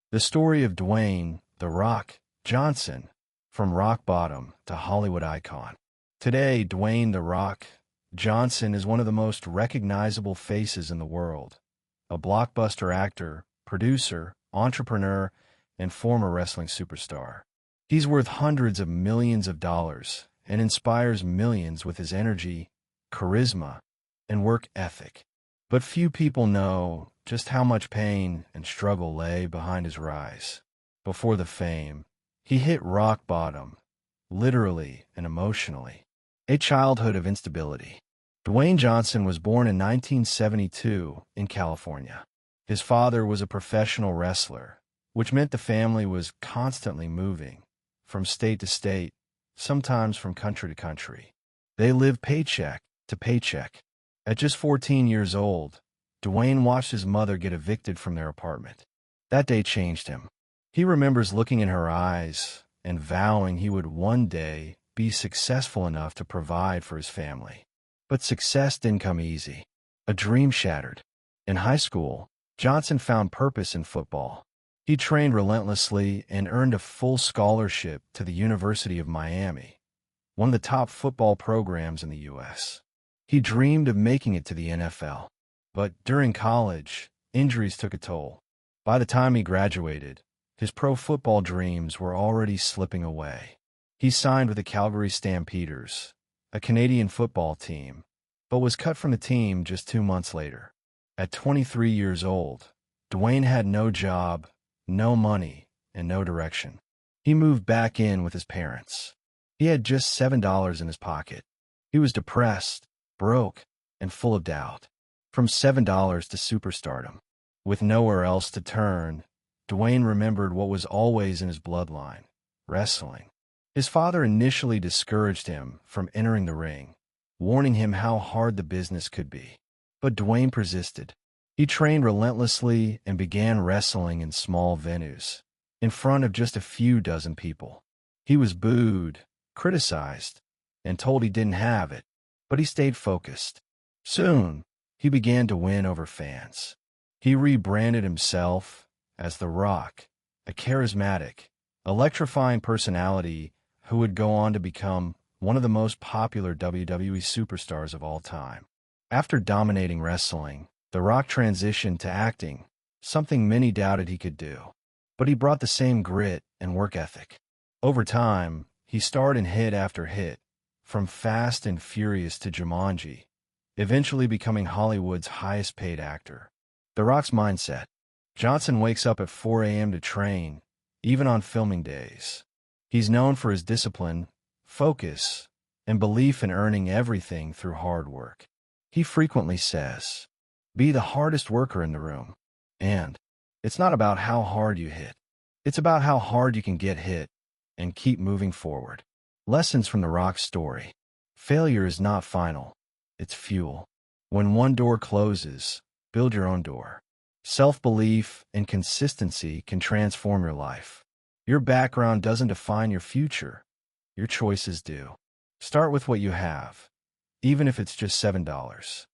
The story of Dwayne "The Rock" Johnson, from rock bottom to Hollywood icon. Today, Dwayne "The Rock" Johnson is one of the most recognizable faces in the world. A blockbuster actor, producer, entrepreneur, and former wrestling superstar. He's worth hundreds of millions of dollars and inspires millions with his energy, charisma, and work ethic. But few people know just how much pain and struggle lay behind his rise. Before the fame, he hit rock bottom, literally and emotionally. A childhood of instability. Dwayne Johnson was born in 1972 in California. His father was a professional wrestler, which meant the family was constantly moving, from state to state, sometimes from country to country. They lived paycheck to paycheck. At just 14 years old, Dwayne watched his mother get evicted from their apartment. That day changed him. He remembers looking in her eyes and vowing he would one day be successful enough to provide for his family. But success didn't come easy. A dream shattered. In high school, Johnson found purpose in football. He trained relentlessly and earned a full scholarship to the University of Miami, one of the top football programs in the U.S. He dreamed of making it to the NFL. But during college, injuries took a toll. By the time he graduated, his pro football dreams were already slipping away. He signed with the Calgary Stampeders, a Canadian football team, but was cut from the team just 2 months later. At 23 years old, Dwayne had no job, no money, and no direction. He moved back in with his parents. He had just $7 in his pocket. He was depressed, broke, and full of doubt. From $7 to superstardom. With nowhere else to turn, Dwayne remembered what was always in his bloodline: wrestling. His father initially discouraged him from entering the ring, warning him how hard the business could be. But Dwayne persisted. He trained relentlessly and began wrestling in small venues, in front of just a few dozen people. He was booed, criticized, and told he didn't have it, but he stayed focused. Soon, he began to win over fans. He rebranded himself as The Rock, a charismatic, electrifying personality who would go on to become one of the most popular WWE superstars of all time. After dominating wrestling, The Rock transitioned to acting, something many doubted he could do. But he brought the same grit and work ethic. Over time, he starred in hit after hit, from Fast and Furious to Jumanji, eventually becoming Hollywood's highest-paid actor. The Rock's mindset. Johnson wakes up at 4 a.m. to train, even on filming days. He's known for his discipline, focus, and belief in earning everything through hard work. He frequently says, "Be the hardest worker in the room." And it's not about how hard you hit. It's about how hard you can get hit and keep moving forward. Lessons from The Rock's story. Failure is not final. It's fuel. When one door closes, build your own door. Self-belief and consistency can transform your life. Your background doesn't define your future. Your choices do. Start with what you have, even if it's just $7.